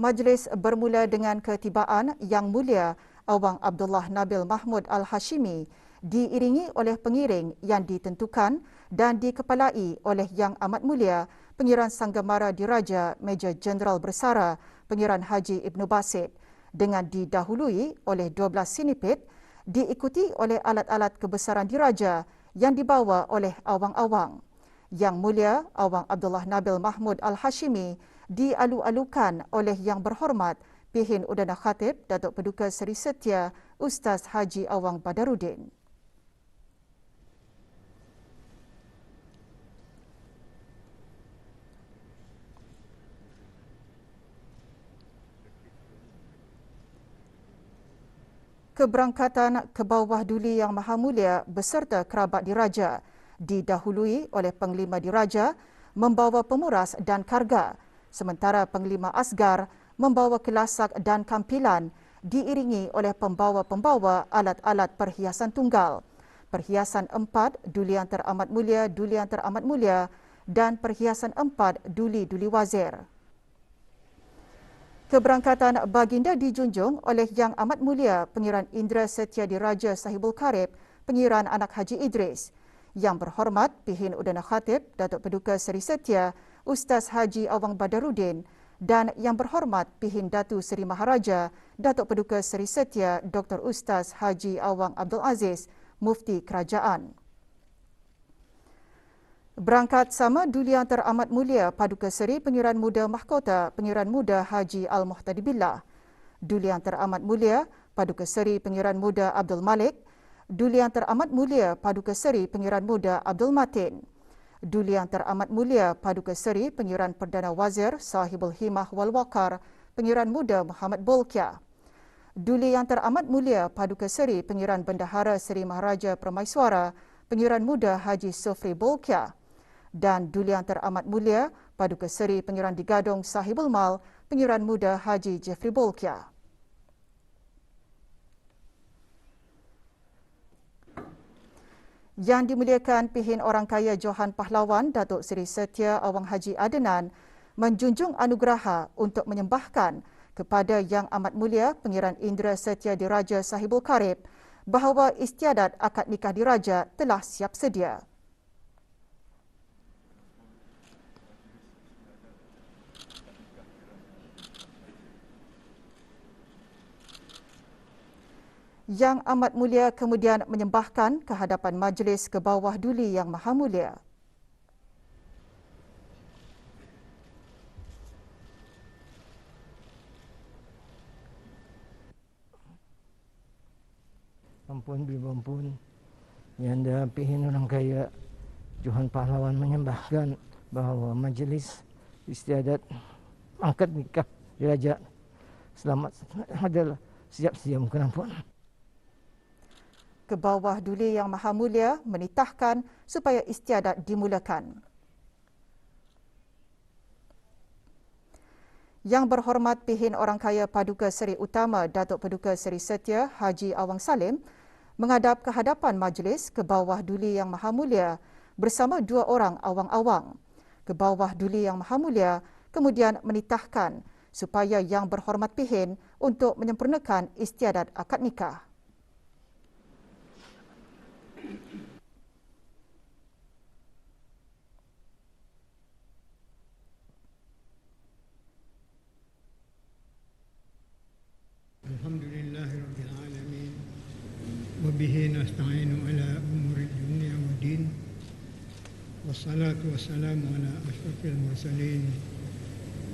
Majlis bermula dengan ketibaan Yang Mulia Awang Abdullah Nabil Mahmud Al-Hashimi diiringi oleh pengiring yang ditentukan dan dikepalai oleh Yang Amat Mulia Pengiran Sanggamara Diraja Major Jeneral Bersara Pengiran Haji Ibnu Basit dengan didahului oleh 12 sinipit diikuti oleh alat-alat kebesaran diraja yang dibawa oleh awang-awang. Yang Mulia Awang Abdullah Nabil Mahmud Al-Hashimi dialu-alukan oleh Yang Berhormat Pihin Udana Khatib Datuk Paduka Seri Setia Ustaz Haji Awang Badarudin. Keberangkatan ke bawah duli Yang Maha Mulia beserta kerabat diraja didahului oleh Penglima Diraja membawa pemuras dan karga, sementara Penglima Asgar membawa kelasak dan kampilan diiringi oleh pembawa-pembawa alat-alat perhiasan tunggal, perhiasan 4 Duli Yang Teramat Mulia, Duli Yang Teramat Mulia dan perhiasan 4 Duli-Duli Wazir. Keberangkatan baginda dijunjung oleh Yang Amat Mulia Pengiran Indra Setia Diraja Sahibul Karib, Pengiran Anak Haji Idris, Yang Berhormat Pihin Udana Khatib Datuk Paduka Seri Setia Ustaz Haji Awang Badarudin dan Yang Berhormat Pihin Datu Seri Maharaja Datuk Paduka Seri Setia Dr. Ustaz Haji Awang Abdul Aziz, Mufti Kerajaan. Berangkat sama Duli Yang Teramat Mulia Paduka Seri Pengiran Muda Mahkota Pengiran Muda Haji Al-Muhtadi Billah, Duli Yang Teramat Mulia Paduka Seri Pengiran Muda Abdul Malik, Duli Yang Teramat Mulia Paduka Seri Pengiran Muda Abdul Matin, Duli Yang Teramat Mulia Paduka Seri Pengiran Perdana Wazir Sahibul Himah Wal Waqar Pengiran Muda Muhammad Bolkiah, Duli Yang Teramat Mulia Paduka Seri Pengiran Bendahara Seri Maharaja Permaiswara Pengiran Muda Haji Sofri Bolkiah, dan Duli Yang Teramat Mulia Paduka Seri Pengiran Digadong Sahibul Mal Pengiran Muda Haji Jeffrey Bolkiah. Yang dimuliakan Pihin Orang Kaya Johan Pahlawan Datuk Seri Setia Awang Haji Adenan menjunjung anugerah untuk menyembahkan kepada Yang Amat Mulia Pengiran Indra Setia Diraja Sahibul Karib bahawa istiadat akad nikah diraja telah siap sedia. Yang Amat Mulia kemudian menyembahkan ke hadapan majlis ke bawah duli Yang Maha Mulia. Ampun bibampun, Yanda Pihin Orang Kaya Johan Pahlawan menyembahkan bahawa majlis istiadat akad nikah diraja selamat adalah siap sedia mungkin ampun. Ke bawah duli Yang Maha Mulia menitahkan supaya istiadat dimulakan. Yang Berhormat Pihin Orang Kaya Paduka Seri Utama Datuk Paduka Seri Setia Haji Awang Salim menghadap ke hadapan majlis ke bawah duli Yang Maha Mulia bersama 2 orang awang-awang. Ke bawah duli Yang Maha Mulia kemudian menitahkan supaya Yang Berhormat Pihin untuk menyempurnakan istiadat akad nikah. Alhamdulillahirabbil alamin wa bihi nasta'inu ala umuri dunya waddin wassalatu wassalamu ala asyrafil mursalin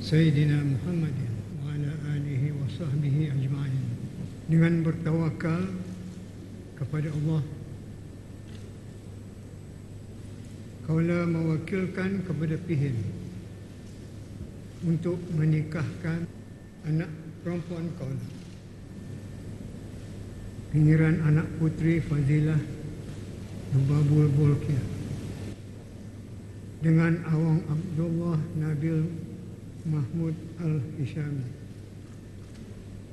sayyidina Muhammadin wa ala alihi wa sahbihi ajma'in. Dengan bertawakal kepada Allah, kaulah mewakilkan kepada Pihin untuk menikahkan anak perempuan kaulah, Pengiran Anak Puteri Fadilah Lubabul Bolkiah, dengan Awang Abdullah Nabil Mahmud Al-Hishami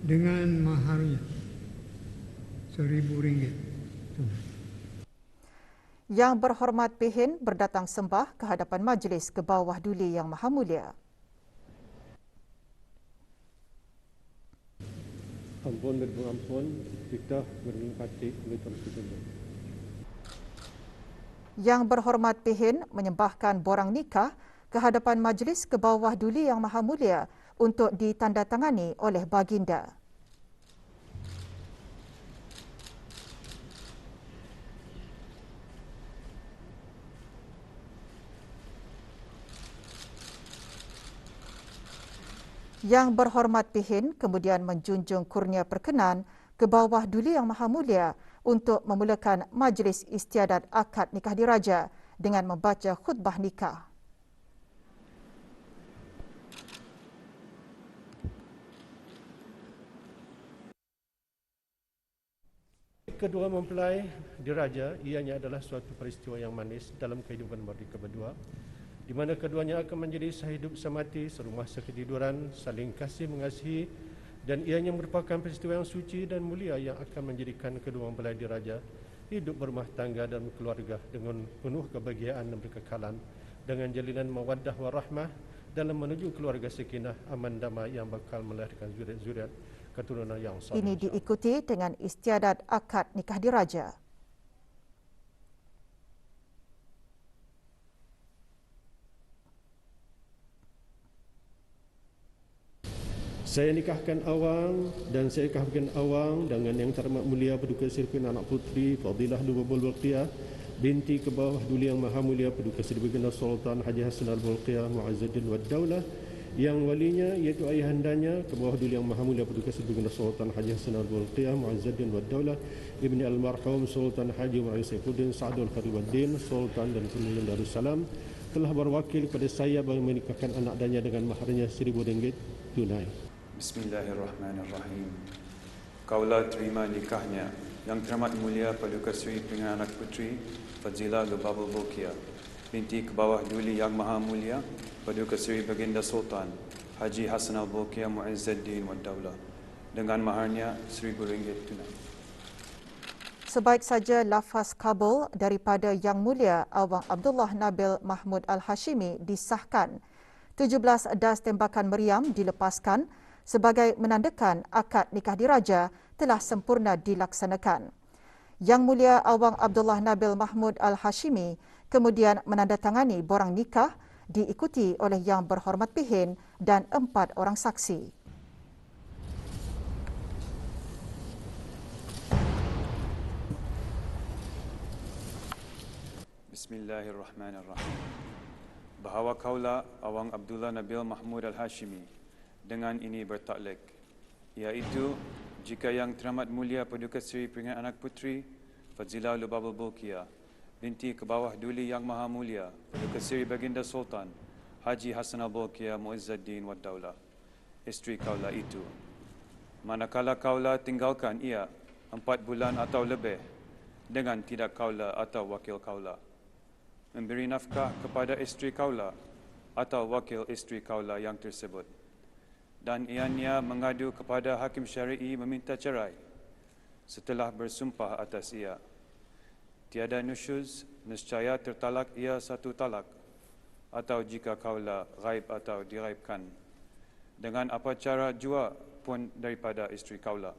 dengan maharnya RM1,000. Yang Berhormat Pihin berdatang sembah ke hadapan majlis ke bawah duli Yang Maha Mulia. Ampun berampun, kita berlimpati oleh Tuhan. Yang berhormat Pihin menyembahkan borang nikah ke hadapan Majlis ke bawah Duli Yang Maha Mulia untuk ditandatangani oleh baginda. Yang berhormat Pihin kemudian menjunjung kurnia perkenan ke bawah Duli Yang Maha Mulia untuk memulakan Majlis Istiadat Akad Nikah Diraja dengan membaca khutbah nikah. Kedua mempelai diraja ianya adalah suatu peristiwa yang manis dalam kehidupan mereka berdua, di mana keduanya akan menjadi sehidup semati, serumah seketiduran, saling kasih mengasihi, dan ianya merupakan peristiwa yang suci dan mulia yang akan menjadikan kedua mempelai diraja hidup berumah tangga dan keluarga dengan penuh kebahagiaan dan berkekalan, dengan jalinan mawaddah warahmah dalam menuju keluarga sakinah aman damai yang bakal melahirkan zuriat-zuriat keturunan yang saleh. Ini diikuti dengan istiadat akad nikah diraja. Saya nikahkan Awang dan saya nikahkan Awang dengan yang terhormat mulia Paduka Seri Anak Puteri Fadilah Lubabul Bolkiah binti ke bawah Duli Yang Maha Mulia Paduka Seri Baginda Sultan Haji Hassan Al-Bolkiah Mu'azzaddin Wad Daulah, yang walinya iaitu ayahandanya ke bawah Duli Yang Maha Mulia Paduka Seri Baginda Sultan Haji Hassan Al-Bolkiah Mu'azzaddin Wad Daulah, ibni almarhum Sultan Haji Mu'ayyi Saifuddin Sa'adul Kharibuddin Sultan dan Pemimpin Darussalam, telah berwakil kepada saya bagi menikahkan anak danya dengan maharnya RM1,000 tunai. Bismillahirrahmanirrahim. Kaulah terima nikahnya Yang Teramat Mulia Paduka Seri Pengarah Anak Puteri Fadilah Lubabul Bolkiah binti ke bawah Duli Yang Maha Mulia Paduka Seri Baginda Sultan Haji Hassan Al-Bolkiah Mu'izzuddin Wad Daulah dengan maharnya RM1,000 tunai. Sebaik saja lafaz kabul daripada Yang Mulia Awang Abdullah Nabil Mahmud Al-Hashimi disahkan, 17 das tembakan meriam dilepaskan sebagai menandakan akad nikah diraja telah sempurna dilaksanakan. Yang Mulia Awang Abdullah Nabil Mahmud Al-Hashimi kemudian menandatangani borang nikah diikuti oleh Yang Berhormat Pihin dan 4 orang saksi. Bismillahirrahmanirrahim. Bahawa kaulah Awang Abdullah Nabil Mahmud Al-Hashimi dengan ini bertaklek, iaitu jika Yang Teramat Mulia Paduka Seri Pengarah Anak Puteri Fadilah Lubabul Bolkiah binti ke bawah Duli Yang Maha Mulia Paduka Seri Baginda Sultan Haji Hassan Al-Bolkiah Mu'izzuddin Wad Daulah, isteri kaulah itu, manakala kaulah tinggalkan ia 4 bulan atau lebih dengan tidak kaulah atau wakil kaulah, memberi nafkah kepada isteri kaulah atau wakil isteri kaulah yang tersebut, dan ianya mengadu kepada hakim syar'i meminta cerai setelah bersumpah atas ia, tiada nusyuz, nescaya tertalak ia 1 talak, atau jika kaulah ghaib atau diraibkan dengan apa cara jua pun daripada isteri kaulah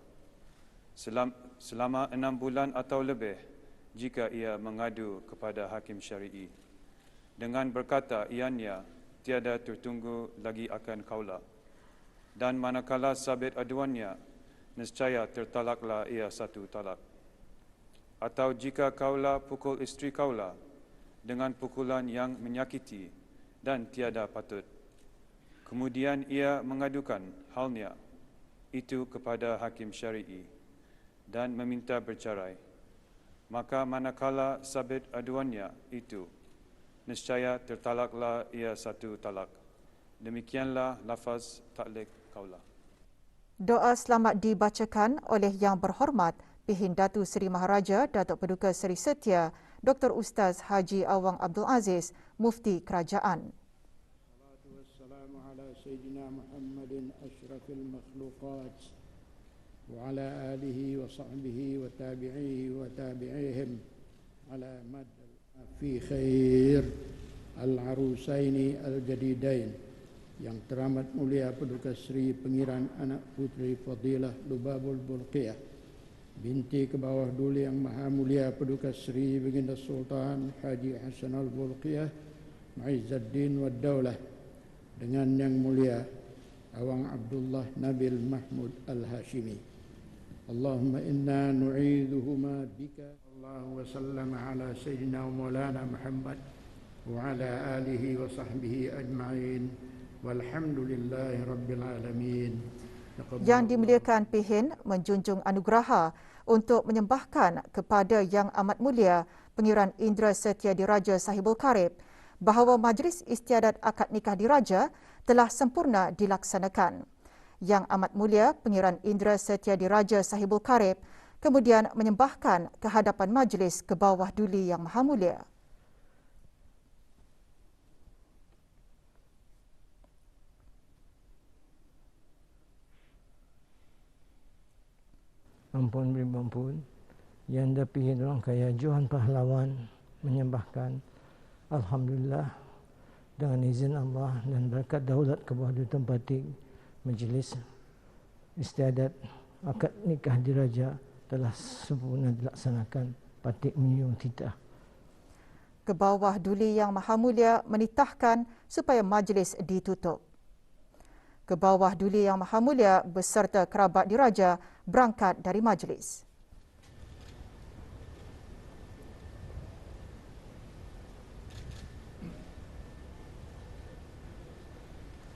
selama 6 bulan atau lebih, jika ia mengadu kepada hakim syar'i dengan berkata ianya tiada tertunggu lagi akan kaulah, dan manakala sabit aduannya, nescaya tertalaklah ia 1 talak. Atau jika kaulah pukul isteri kaulah dengan pukulan yang menyakiti dan tiada patut, kemudian ia mengadukan halnya itu kepada hakim syar'i dan meminta bercerai, maka manakala sabit aduannya itu, nescaya tertalaklah ia 1 talak. Demikianlah lafaz taklek kaulah. Doa selamat dibacakan oleh Yang Berhormat Pihin Datu Seri Maharaja Datuk Paduka Seri Setia Dr. Ustaz Haji Awang Abdul Aziz, Mufti Kerajaan. Salatu wassalamu ala Sayyidina Muhammadin asyrafil makhluqat wa ala alihi wa sahbihi wa tabi'ihi wa tabi'ihim ala mad fi khair al-arusaini al-jadidain Yang Teramat Mulia Paduka Seri Pengiran Anak Puteri Fadilah Lubabul Bulqiyah binti ke bawah Duli Yang Maha Mulia Paduka Seri Baginda Sultan Haji Hassan Al-Bulqiyah Muizzuddin Wad Daulah dengan Yang Mulia Awang Abdullah Nabil Mahmud Al-Hashimi. Allahumma inna nu'idhuhuma bika. Allahu wa sallam ala Sayyidina wa Maulana Muhammad wa ala alihi wa sahbihi ajma'in. Walhamdulillahi Rabbil Alamin. Yang dimuliakan Pihin menjunjung anugerah untuk menyembahkan kepada Yang Amat Mulia Pengiran Indra Setia Diraja Sahibul Karib bahawa Majlis Istiadat Akad Nikah Diraja telah sempurna dilaksanakan. Yang Amat Mulia Pengiran Indra Setia Diraja Sahibul Karib kemudian menyembahkan ke hadapan majlis ke bawah Duli Yang Maha Mulia. Ampun beri ampun, yang dapihin orang kaya Johan Pahlawan menyembahkan Alhamdulillah dengan izin Allah dan berkat daulat ke bawah Dutan Patik, Majlis Istiadat Akad Nikah Diraja telah sempurna dilaksanakan. Patik menyung titah. Ke bawah Duli Yang Maha Mulia menitahkan supaya majlis ditutup. Ke bawah Duli Yang Maha Mulia beserta kerabat diraja berangkat dari majlis.